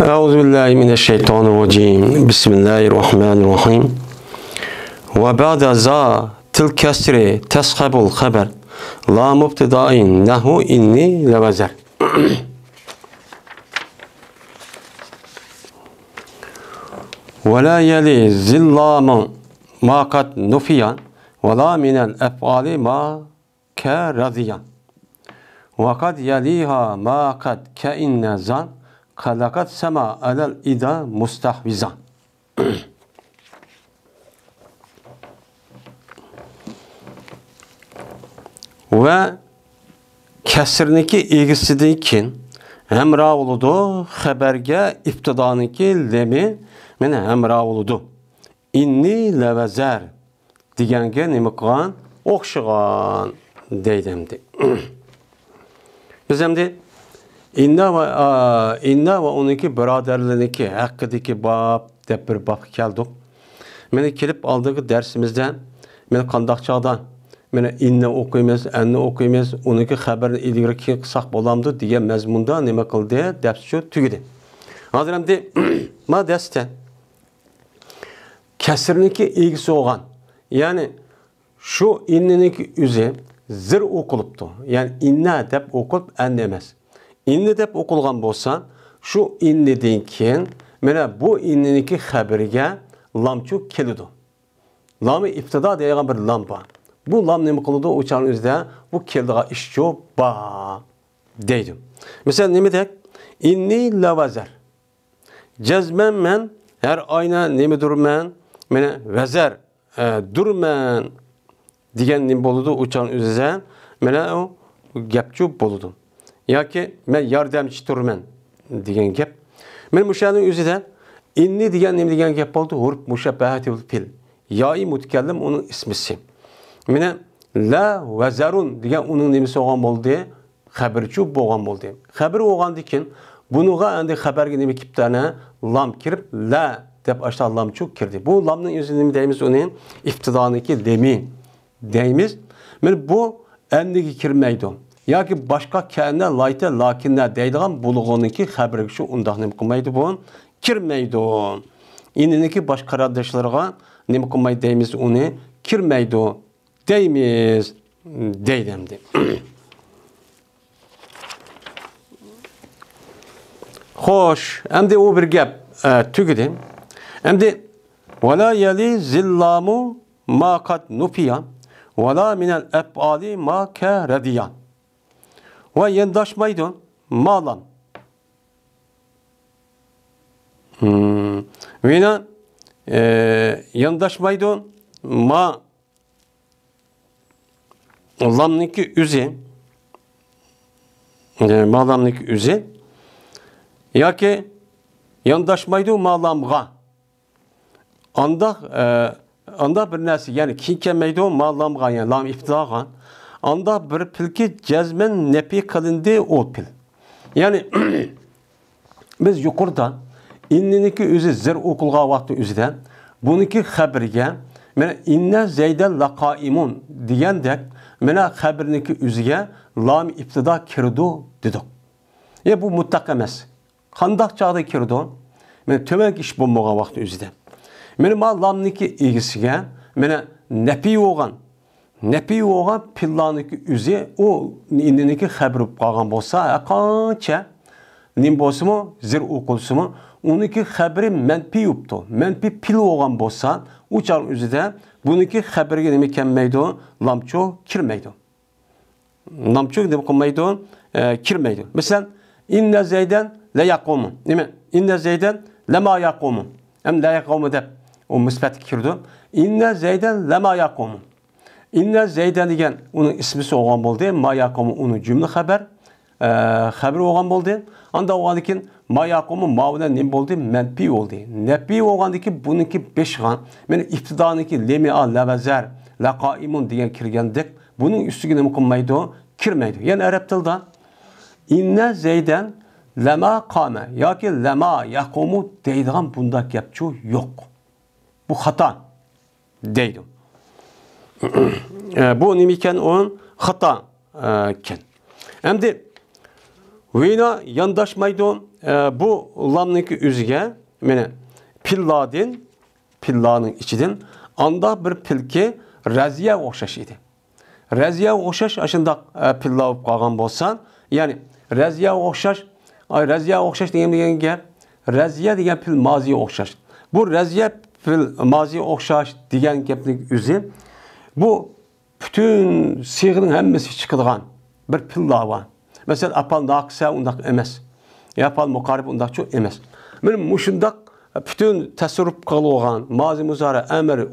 Euzubillahimineşşeytanirracim. Bismillahirrahmanirrahim. Ve ba'de za til kesri teshabul haber. La mubtidain nehu inni levezer. Ve la yeli zillamun ma kad nufiyan ve la minel ef'ali ma ke radiyan. Ve kad yeliha ma kad ke inne zan kalakat sema alel ida mustahvizan. Ve kesrniki ilgisidikin hemra oludu haberge iftidaniki lemi mene hemra oludu. İnni levezer digenge nimikgan okşıgan deydemdi. Bizemdi inna ve onunki biraderliğindeki hakkıdaki bab dep bir bab geldik. Mene kelip aldığı dersimizden mene kandakçadan mene inne okuymiz, enne okuymiz, onunki haberini ilgili kısak bolamdı diye mezmunda nime kıldı ders şu tügüdü. Hazırımdı ma deste kesirniki ilgisi olan yani şu inneninki üze zır okuluptu. Yani inne dep okulup enne emez. İnne dep okulgan bolsa şu inneden keyin mene bu inneninki haberige lamçuk kelidu. Lamı iftida degan bir lam var. Bu lam nima qiladi o'shaning o'zida bu keldiga ishchi ba deydi. Mesela nima dek? Inni lavazer. Cezmen men her ayna nima durman? Mene vazer durman degan nima bo'ladi o'shaning o'zida mena o gapchi bo'ladi. Yoki men yordamchi turman degan gap. Men o'shaning o'zida inni degan nima degan gap bo'ldi? Hurf mushabbahatul fil. Ya'i mutakallim onun ismisi. Mene la vazarun degan uning nimasi olgan bo'ldi? Xabarchi bo'lgan bo'ldi. Xabar olgandan keyin bunuga endi xabarga nima kiptana lam kirib la deb aşağı lamchu kirdi. Bu lamning o'zi nima deymiz uni? İftidoniki lemi deymiz. Mene bu endigi kirmaydi. Yoki boshqa kana layta lakinna deydigan bulug'oniki xabarga shu undaq nima qilmaydi bu? Kirmaydi. Indiniki boshqa qardoshlarga nima qilmaydi deymiz uni? Kirmaydi. Deymiz deydemdi. Hoş, hem de o bir gap tügüdü. Hem de وَلَا يَلِي زِلَّامُ مَا قَدْ نُفِيًا وَلَا مِنَ الْاَفْعَالِ مَا كَرَدِيًا ve yendaşmaydı malam. Ve yine yendaşmaydı ma lamniki üze malamniki üze ya ki yandaşmaydı malamga anda bir nesi yani kinkemeydi malamga yani lam iftidaga anda bir pilki cezmen nepi kılındı o pil yani biz yukarıda inniniki üze zir okulga vakti üzeden buniki haberge mene inne zeyden laqaimun diyendek mene haberniki üzüge lam iftida kirdu dedik. Ya bu mutlak emas. Qandaq çağda kirdi? Mene tömek iş bulmağa vakti üzüde. Mene ma lamniki ilgisiga mene nepi oğan pillaniki üzü o indiniki haber qalgan bolsa qancha nim bolsumu zir okulsumu oniki haberi menpi yuptu. Menpi pil oğan bolsa uçan üzüde buniki haberge nima kelmaydi? Lamço kirmaydi. Lamço nima qilmaydi? Kirmaydi. Mesela inne zeyden la yaqumun. Nima? İnne zeyden lama yaqumun. Hem la yaqumu deb o müsbet kirdi. İnne zeyden lama yaqumun. İnne zeyden degan onun ismisi olgan bo'ldi. Ma yaqumu onun cümle haber olgan bo'ldi. Anda olgandan keyin ma yaqumu ma bilan nima bo'ldi? Menfi bo'ldi. Nefi olgandan keyin buniki 5 gan. Meni iftidaniki lemi al lavazer laqaimun degan kirgandek bunun üstüge nima qilmaydi? Kirmaydi. Yani Arap tilida inne zeyden lama qame yoki lama yaqumu deydigan bunda gapchi yo'q. Bu xato deydi. Bu nima ekan? Onun xato ekan. Endi Vina yandaşmaydı bu lamniki üzge mene pillanın içidin anda bir pilki raziye okşaş idi. Raziye okşaş aşında pilla olup kalgan bolsan yani raziye okşaş degan gap raziye degan pil maziye okşaş. Bu raziye pil maziye okşaş degan gapning o'zi bu bütün siğinin hemmesi çıkıdığan bir pilla var. Mesela apal naqsa undaq emas. Apal muqarib undaq çok emas. Benim muşundak bütün tasarruf qılğan, mazi muzara əmr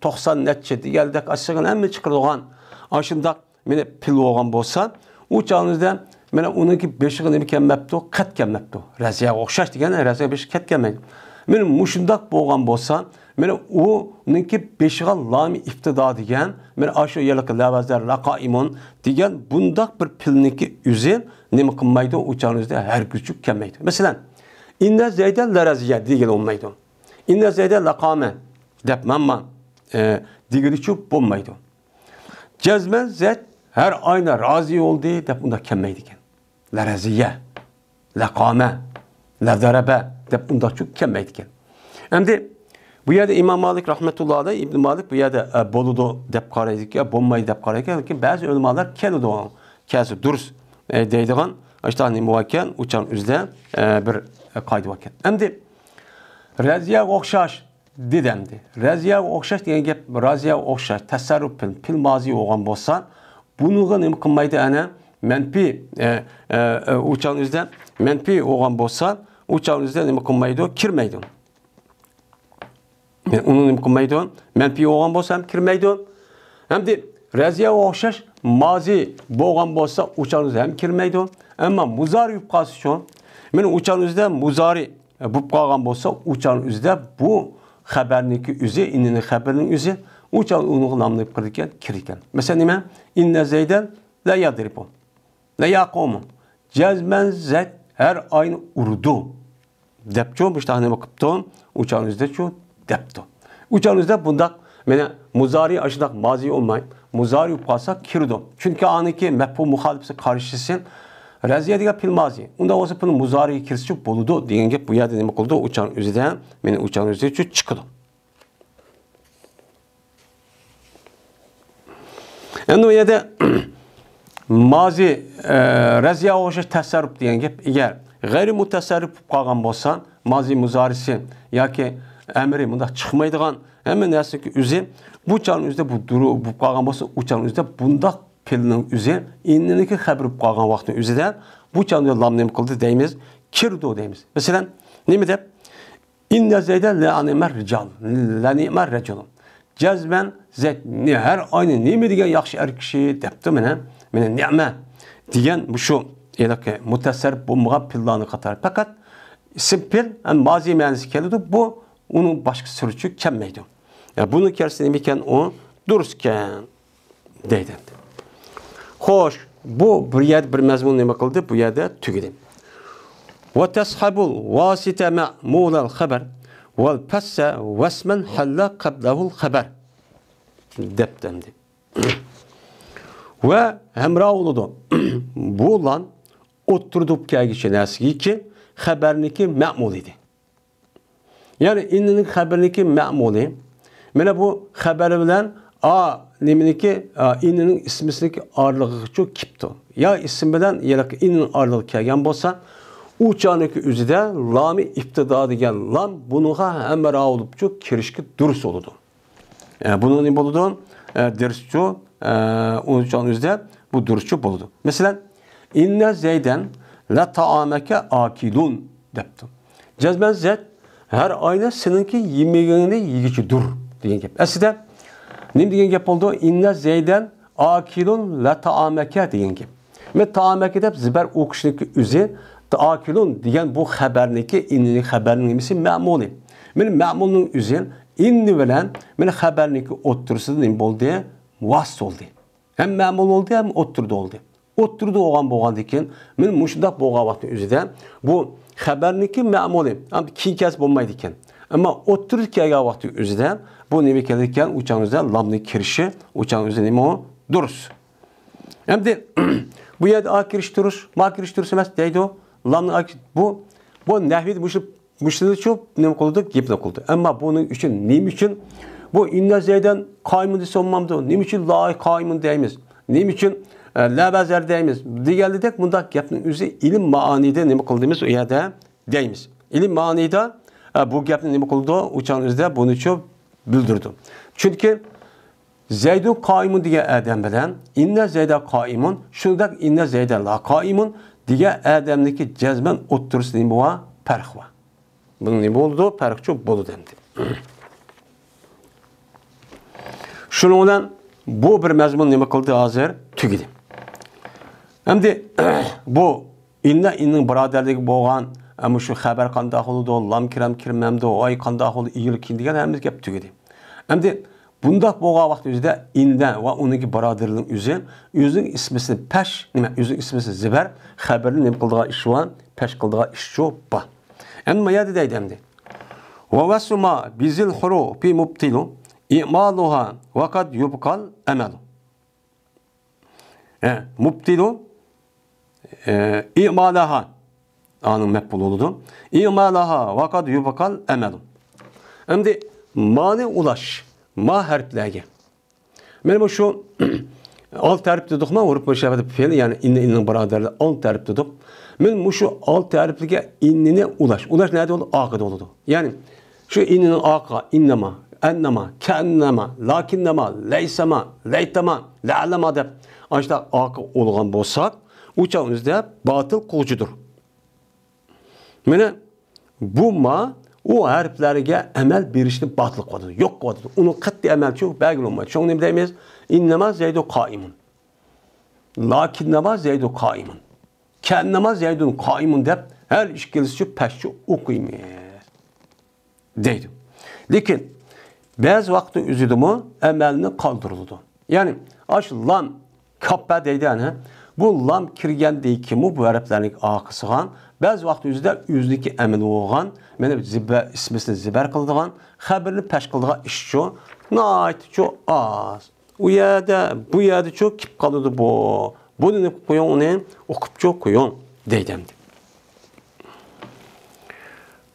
90 netçe digəldək aşığın əmri çıxırğan aşındaq mene pil olğan bolsa, o çağınızda mene onunki 5'i nemi kəmməbdi, qat kəmməbdi. Raziya oxşaş digən raziya 5 qat kəmmədi. Benim muşundak bolğan bolsa, mene onunki 5'i lami iftida digən, mene aşı yerlik lavazlar laqaimun digən bundaq bir pilniki üzü nemi qılmaydı o çağınızda hər küçük kəmmədi. Mesela İnne zeyden la raziye digil olmaydı. İnne zeyden la kâme depmemma digili çup bulmaydı. Cezmen zet her ayna razi oldu dep bunda kemmeydiken. La raziye, la kâme, la zarabe dep bunda çok kemmeydiken. Hem de bu yerde İmam Malik rahmetullahi aleyh İbn Malik bu yerde boludu dep karaydık ya bulmaydı dep karaydık ki bazı ulemalar keludu onu. Kesi durs deydiğen işte muvakken uçan üzde bir kaydı vakit. Endi raziye okşaş dedemdi. Raziye okşaş degan gap raziye okşaş tasarruf pil mazi olgan bolsa, bunuga nima qilmaydi ana menfi uçan üzde menfi olgan bolsa, uçan üzde nima qilmaydi kirmaydi. Onu nima qilmaydi menfi olgan bolsa ham kirmaydi. Hamdi raziye okşaş mazi bo'lgan bolsa, uçan üzde ham kirmaydi. Ama muzari yubqasi uchun men uçan üzde muzari bu qalğan bolsa uçan üzde bu xəbərniki üzü inninin xəbərinin üzü uçan onu namlayıb qırıkən kirikən. Mesela nima? İnne zeyden la yadribu. La yaqumu. Cezmen zet her aynı urdu. Depço bu işte nima qıptı? Uçan üzde ço depto. Uçan üzde bundaq mene muzari aşındaq mazi olmay. Muzari yubqasa kirdo. Çünkü aniki mefhum muhalifsi karşısın. Raziye degan pil mazi. Unda olsa pil muzari kirisi boludu degan gap bu yerda nima qildi? Uçan o'zidan, meni uçan o'zidan chiqdi. Endi u yerda mazi raziye o'xshash tasarruf degan gap agar g'ayri mutasarrif qolgan bo'lsa, mazi muzarisi yoki amri bunda chiqmaydigan hamma narsaki o'zi bu uçan o'zida bu qolgan bo'lsa, uçan o'zida bunda pilning o'zi inniki xabar qolgan vaqtning o'zida bu chanda lam nima qildi deymiz, kirdo deymiz. Masalan, nima deb inna zayda la animar rijal, la nimar rajul. Jazman zat har ayni nima degan yaxshi er kishi debdi mana ni'ma degan bu shu elaki mutasarrif bo'lmagan pillarni qatar. Faqat simpil ham mazi ma'nosi keladi. Bu uning boshqa surchi kelmaydi. Ya buni kelsa nima ekan u durustkan deydi. Xo'sh, bu bir yer bir mazmun nima qildi? Bu yerda tugidi. Wa tashabul wasita ma'mulal khabar wal passa wasman halla qablahu al khabar. Deptemdi. Ve hemra oludu. Bu lan oturdup kelgiçi nasiki ki xaberniki ma'mul idi. Yani inninin xaberniki ma'muli. Mana bu xabari bilan niminiki inninin ismisiniki ağırlığı çok kipti. Ya isim bilan yalak inninin ağırlığı kelgan bolsa, uçaniki üzide lami iftida degan lam bunuğa hemra olup çok kirişki durus oludu. Bunun ne boludu? Dersçu uçan üzde bu duruşçu boludu. Mesela inne zeyden la ta'ameke akilun depti. Cezmen zed her ayda seninki yemeğini yiyici dur diyen gap. Aslında ne diyen gap oldu? İnne zeyden akilun la ta'ameke diyen gap. Ve ta'ameke dep ziber okuşniki üzü akilun diyen bu haberniki inninin haberinin emisi ma'muli. Benim ma'mulun üzün inni bilen men xaberniki oturusida nima bo'ldi? Vasf oldu. Hem ma'mul oldu hem oturdu oldu. Oturdu bo'lgan ekan, men mushundaq bo'lgan vaqtning o'zida bu xaberniki ma'muli, ham kiykas bo'lmaydi ekan. Ammo oturib kelgan vaqtning o'zida bu nima kelar ekan? O'chanizda lamning kirishi, o'chanizda nima durus. Endi Bu yerde a kiriştiriş, ma kiriştiriş emas deydi o. Lamni bu nahvide müşteri çok ne kıldı? Gepne kıldı. Ama bunun için neyim için? Bu inna zeyden kaymun dese olmamdı. Neyim için la kaymun deyimiz? Neyim için la bazer deyimiz? Diğerli de bunda gepnin üzü ilim maanide ne kıldığımız o yerde deyimiz. İlim maanide bu gepni ne kıldı? Uçağınızda bunu çok bildirdi. Çünkü Zeydun kaimun diye adam bilen inne zeyde kaimun şundak inne zeyde la kaimun diye adamdaki cezmen otursun ne bu fark var. Bunun ne oldu? Fark çok bolu dendi. Şununla bu bir mezmun ne kıldı hazır tügedi. Hem de bu inne'nin biraderligi bo'lgan ama şu haber qanday oldu, lam kiram kirmemdi, ay qanday oldu, iyil kin degan hamma gap tügedi. Hem de bundaq bo'lgan vaqt o'zida inda va uniki birodarlik o'zining ismini pesh nima o'zining ismini zibar xabarni nima qildigan ish va pesh qildigan ish shu ba. Endi mayada deydi endi. Va wasma bizil huruf fi mubtilu i'maluha wa qad yubqal amal. Mubtilu i'malaha anın mef'ul oldu. İ'malaha wa qad yubqal amal. Endi mani ulaş ma harflerge. Benim şu alt tarif dedik mi? Avrupa şefede fiil yani innin biraderli alt tarif dedik. Benim şu alt tariflige innine ulaş. Ulaş nerede oldu? Aqıda oldu. Yani şu inninin aqa, innema, ennema, keennema, lakinnema, leysema, leytema, la'lema deb. İşte aqa olgan bolsak, uçağımızda batıl kılcıdır. Mene bu ma o harflerge emel birişini batıl koydu. Yok koydu. Onun katli emel çok belgili olmadı. Çok ne bileyimiz? İnnema zeydu kaimun. Lakinnema zeydu kaimun. Kennema zeydun kaimun deyip her işkilisi çok peşçi okuymuş. Deydi. Lakin bazı vakti üzüdü mü emelini kaldırıldı. Yani aş lam kappa deydi yani. Bu lam kirgen deyik ki bu harflerin akısıgan bazı vakti üzüde yüzdeki emel olgan mene ziber ismisini ziber kıldığan haberini peş kıldığan iş şu nait çok az. Bu yerde çok kip kalıyordu bu. Bunu ne koyun onu okup çok koyun deydim.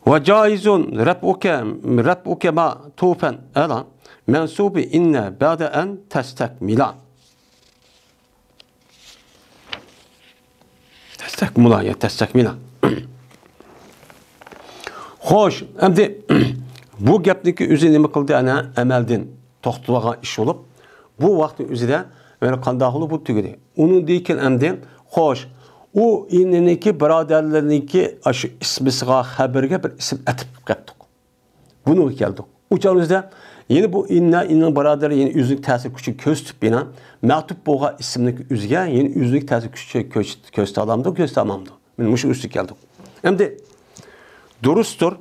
Ve caizun rabbuke ma tufen elan mensubi inne ba'de en testekmilan. Testekmila ya testekmilan. Hoş, endi bu gapniki üzü nima qildi ana amaldan to'xtalagan ish bo'lib, bu vaqtning o'zida mana qanday qilib bu tugadi. Uni deyken endi hoş, u inniki birodarlarniki shu ismisiga xabarga bir ism atib qapdik. Bunu keldik. Uçağımızda yeni bu innin birodarlar yeni üzlük ta'sir kuchi ko'rsatib bilan matub bo'lgan ismniki o'ziga yeni üzlük ta'sir kuchi ko'rsatamdi. Men shu usti keldik. Endi durustur.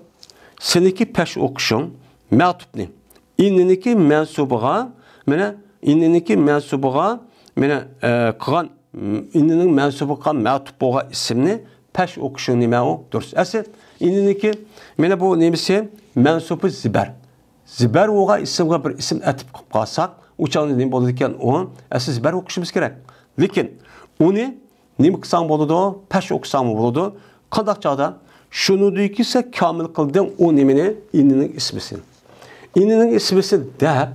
Seniki peş okuşun matubni. İnniniki mensubuğa mene inniniki mensubuğa mene qılan inninin mensubuğa matub bo'lgan ismini peş okuşun nima o? Durus. Asıl inniniki mene bu nemisi mensubu zibar. Zibar bo'lgan ismga bir ism atib qolsak, uçağın nima bo'ladi ekan o? Asıl zibar okuşumuz kerak. Lekin uni nima qilsam bo'ladi? Peş okusam bo'ladi. Qanday chog'da şunu diyor ki ise kamil kıldın o nemini inninin ismisin. İnninin ismisi de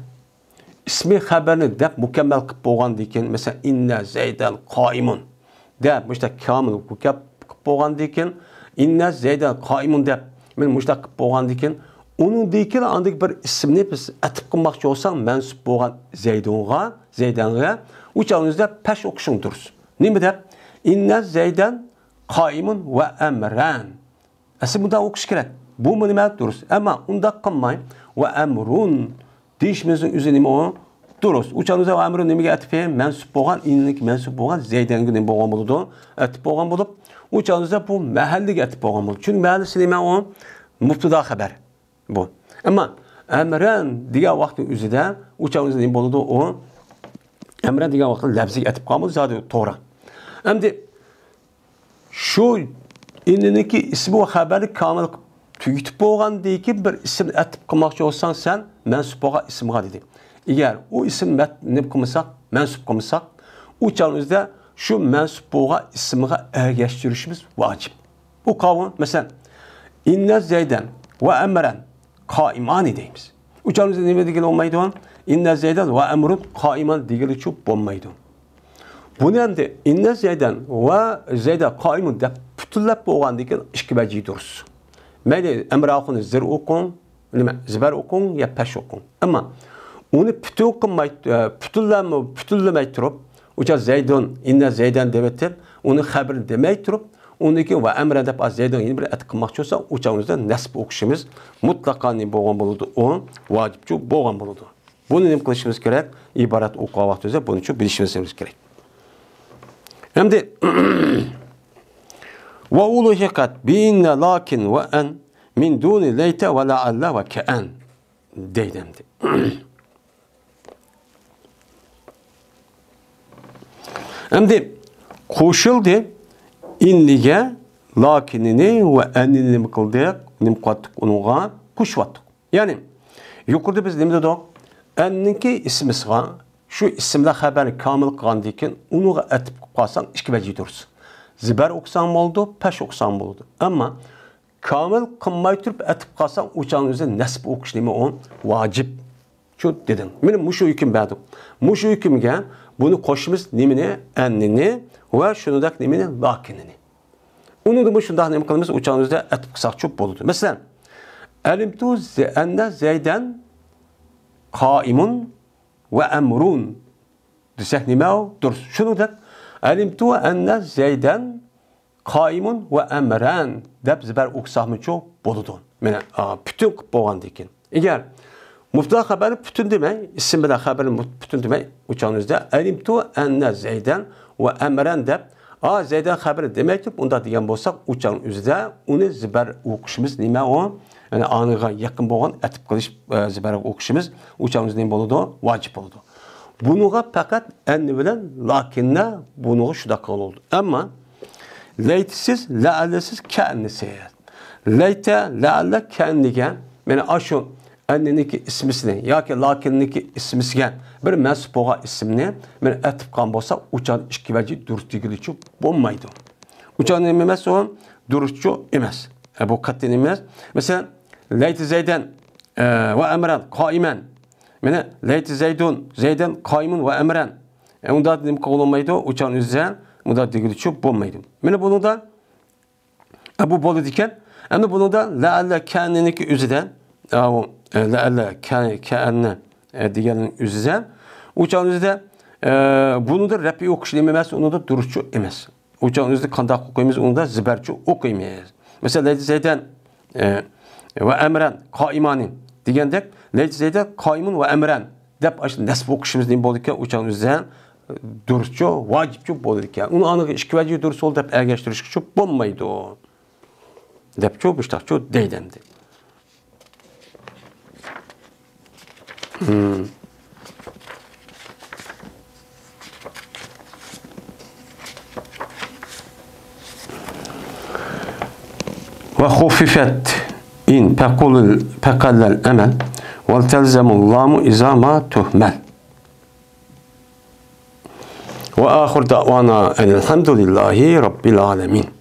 ismi haberini de mükemmel kıp boğan diken mesela inne zeyden kaimun de işte kamil kıp boğan diken inne zeyden kaimun de ben müştak kıp boğan diken onun diken andık bir ismini biz atıp kılmakçı olsan mensup boğan zeyden'e uçağınızda peş okuşun duruz. Ne mi de inne zeyden kaimun ve emren. Asıl bunda okuş gerek. Bu mu nime duruz. Ama onda kılmayın. Ve emrun. Deyişimizin üzerine o duruz. Uçağınıza ve emrun nemige etife mensup boğan, inlik mensup boğan, zeyden günün boğan buludu. Etip boğan bulup, uçağınıza bu mehallik etip boğan buludu. Çünkü mehallisi nime o müpteda haber. Bu. Ama emren diğer vaktin üzerinde uçağınıza neme buludu o emren diğer vaktin lebzik etip boğan buludu. Zaten doğru. Hem de şu İnniki ismi ve haberi kamil tüyütüp boğan diye ki bir isim etip kılmakçı olsan sen mensup boğa ismiga dedi. Eğer o isim ne kılmışsak, mensup kılmışsak uçağımızda şu mensup bo'lgan ismiga ergashtirishimiz vacip. Bu kavun mesela inne zeyden ve emren kaimani deymiz. Uçağımızda ne degili olmaydı o? İnne zeyden ve emrun kaiman degili çok olmaydı. Bunu hem inne zeyden ve zeyden kaimun de bütünlep boğan degil işki vecihi duruz. Meyli emre akını zir okun, ziber okun ya peş okun. Ama onu bütünlemey durup, uçağı zeydun, inne zeyden devettir, onu haberini demey durup, ondaki ve emre dep az zeydan yeni bir et kılmak olsa uçağımızda nesb okuşumuz mutlaka ne boğan buludu. O vacipçi boğan buludu. Bunu ne kılışımız gerek? İbaret okuğa vaktimize bunun için bilişimiz gerek. Hem de ve ulu hikat binne lakin ve en min duni leyte ve la'alla ve ke'en deydemdi. Hem de koşuldu inlige lakinini ve enini mi kıldık, nim kattık onunla kuşvattık. Yani yukarıda biz ne dedik? Enninki ismisine şu isimle haberi kamil kılandikin onu etip kalsan işki vecihi dursun. Ziber oksan oldu, peş oksan oldu. Ama kamil kılmayı tutup etip kalsan uçağın üzerinde nesip okuş neymi on vacip. Şu dedim. Benim muşu hüküm verdim. Muşu hükümge bunu koşumuz nemini, ennini ve şunu da nemini, lakinini. Onu da bu şundan nem kılımız uçağın üzerinde etip kalsak çok boludu. Mesela elimtu enne zeyden kaimun ve emrun desek nime o? Dur. Şunu da elimtu enne zeyden kaimun ve emren dep ziber uksahmı çok boludu. Yani bütün boğan dikin. Eğer muftala haberi bütün demey, isim bilen haberin bütün demey uçağınızda elimtu enne zeyden ve emren dep zeyden haberi demektir. Onda diyen bolsak uçağın üzerinde onu ziber okuşumuz nime o? Yani anıga yakın boğan etip kılış ziber okuşumuz uçağımız neyim boludu? Vacip oldu. Bunuğa fakat enni bilen lakinne bunuğa şu dakika oldu. Ama leytisiz, leallesiz kendisi. Leyte, lealle kendine yani aşu enniniki ismisini ya ki lakinniki ismisigen bir mensup oğa isimni yani etip kan bolsa uçağın işki veci duruşçu bulmaydı. Uçağın ememesi o duruşçu emez. Bu kattin emez. Mesela leyti zeyden ve emren kaimen. Yani leyti zeydun, zeyden kaimun ve emren. Onda dedim kovulamaydı uçağın üzerine onda duruşçu bulmaydı. Yani bunu da bu bolu diken ama bunu da lealle kendiniki üzerinde lealle kendine diğerinin üzerinde uçağın üzerinde bunu da rapi okuş dememez, onu da duruşçu emez. Uçağın üzerinde kandak okuyamaz, onu da ziberçi okuyamayız. Mesela leyti zeyden ve emren kaimanin diyendek leyti zeyden kaimun ve emren dep aşın nesb okuşumuz diyeyim boldu ki uçağın üzerinde duruşçu, vacipçi boldu ki. Onu anı işkivacı duruşu oldu dep ergeçtirişçi bulmaydı o. Dep çok müştak çok deydemdi. Ve hufifet in pekallel emel ve telzemul lamu izama tuhmel. Ve ahir da'vana elhamdülillahi rabbil alemin.